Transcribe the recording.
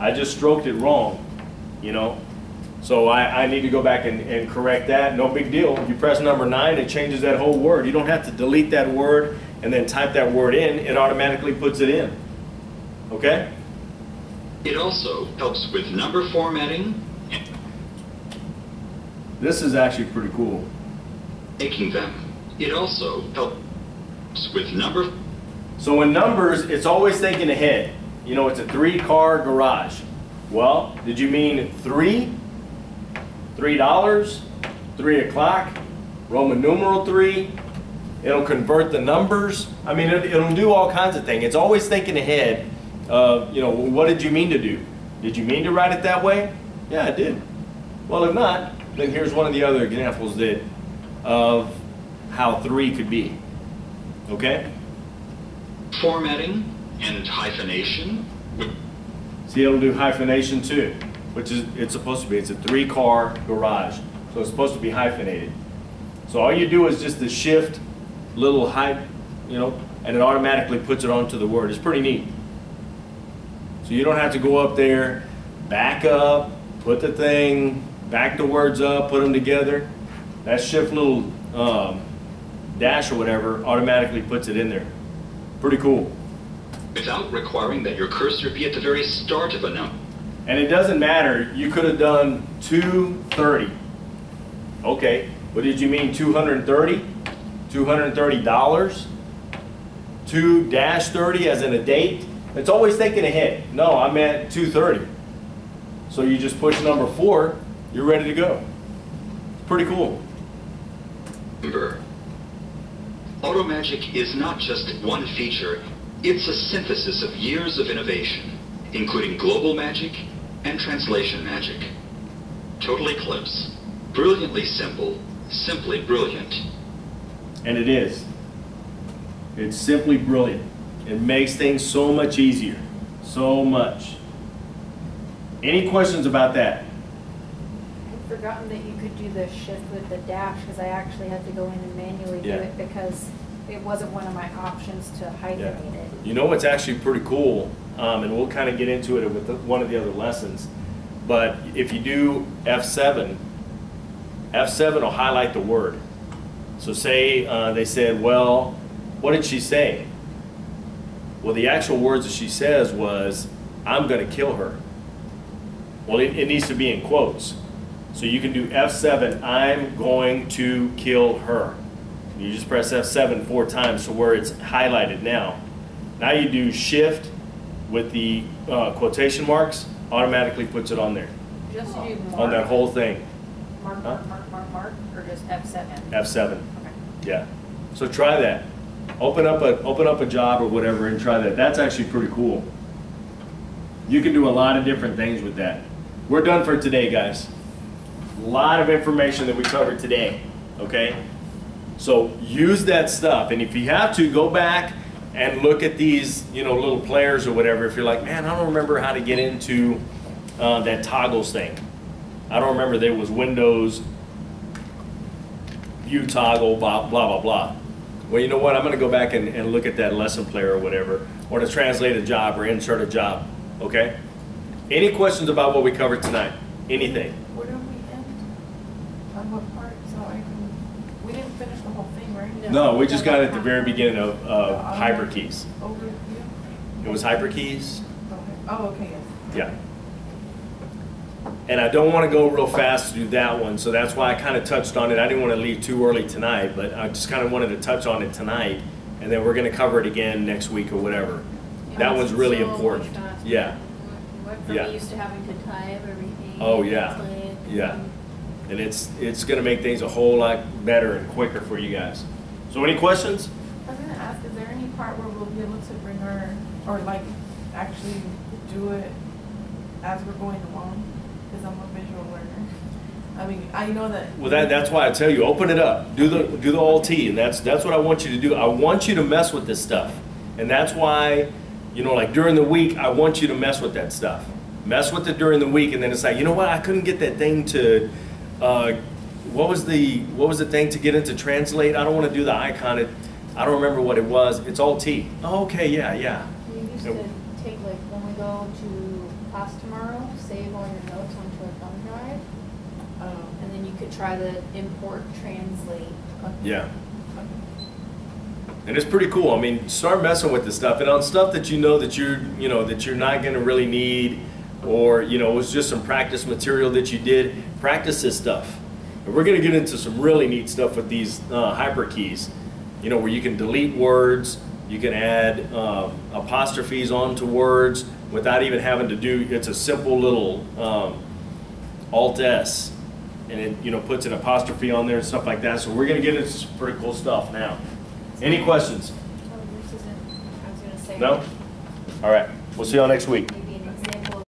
I just stroked it wrong, you know? So I need to go back and correct that. No big deal. You press number 9, it changes that whole word. You don't have to delete that word and then type that word in. It automatically puts it in. Okay? It also helps with number formatting. This is actually pretty cool. Making them. It also helps with number. So in numbers, it's always thinking ahead. You know, it's a 3-car garage. Well, did you mean 3? $3? 3 o'clock? Roman numeral 3? It'll convert the numbers. I mean, it'll do all kinds of things. It's always thinking ahead of, you know, what did you mean to do? Did you mean to write it that way? Yeah, I did. Well, if not, then here's one of the other examples of how 3 could be. Okay? Formatting and hyphenation. See, it'll do hyphenation too, which is it's supposed to be. It's a 3-car garage, so it's supposed to be hyphenated. So all you do is just the shift little hype, you know, and it automatically puts it onto the word. It's pretty neat. So you don't have to go up there, back up, put the thing, back the words up, put them together. That shift little dash or whatever automatically puts it in there. Pretty cool. Without requiring that your cursor be at the very start of a number. And it doesn't matter, you could have done 230. Okay, but did you mean 230? $230? 2-30 as in a date? It's always thinking ahead. No, I meant 230. So you just push number 4, you're ready to go. It's pretty cool. AutoMagic is not just one feature, it's a synthesis of years of innovation, including global magic and translation magic. Total Eclipse. Brilliantly simple, simply brilliant. And it is. It's simply brilliant. It makes things so much easier. So much. Any questions about that? I'd forgotten that you could do the shift with the dash because I actually had to go in and manually do it because it wasn't one of my options to hyphenate it. You know what's actually pretty cool, and we'll kind of get into it with one of the other lessons, but if you do F7, F7 will highlight the word. So say they said, well, what did she say? Well, the actual words that she says was, I'm going to kill her. Well, it needs to be in quotes. So you can do F7, I'm going to kill her. You just press F7 4 times to where it's highlighted now. Now you do shift with the quotation marks, automatically puts it on there. Just do mark, on that whole thing. Mark, or just F7? F7. Okay. Yeah. So try that. Open up a job or whatever and try that. That's actually pretty cool. You can do a lot of different things with that. We're done for today, guys. A lot of information that we covered today. Okay? So use that stuff, and if you have to, go back and look at these, you know, little players or whatever. If you're like, man, I don't remember how to get into that toggles thing. I don't remember there was Windows view toggle, blah, blah, blah, blah. Well, you know what? I'm going to go back and look at that lesson player or whatever, or to translate a job or insert a job. Okay? Any questions about what we covered tonight? Anything? Where do we end? On what part? So I can. We didn't finish the whole thing, right? No, we just got at the very beginning of hyperkeys. Overview? It was hyperkeys. Okay. Oh, okay, yes. Yeah. And I don't want to go real fast to do that one, so that's why I kind of touched on it. I didn't want to leave too early tonight, but I just kind of wanted to touch on it tonight, and then we're going to cover it again next week or whatever. That one's really important. Yeah. Went from used to having to type everything. Oh yeah. Yeah. And it's going to make things a whole lot better and quicker for you guys. So any questions? I was going to ask, is there any part where we'll be able to bring our, or like actually do it as we're going along? Because I'm a visual learner. I mean, I know that. Well, that's why I tell you, open it up, do the Alt, and that's what I want you to do. I want you to mess with this stuff, and that's why, you know, like during the week, I want you to mess with that stuff. Mess with it during the week, and then it's like, you know what? I couldn't get that thing to. What was the thing to get into translate? I don't want to do the icon. I don't remember what it was. It's Alt. Oh, okay, yeah. We used to take, like, when we go to class tomorrow, save all your notes onto a thumb drive, and then you could try the import translate. Yeah. And it's pretty cool. I mean, start messing with this stuff, and on stuff that you know that you're not going to really need, or it was just some practice material that you did. Practice this stuff, and we're going to get into some really neat stuff with these hyper keys. Where you can delete words, you can add apostrophes onto words without even having to do. It's a simple little Alt S, and it puts an apostrophe on there and stuff like that. So we're going to get into some pretty cool stuff now. Any questions? Oh, this isn't, I was gonna say. No? All right. We'll see y'all next week.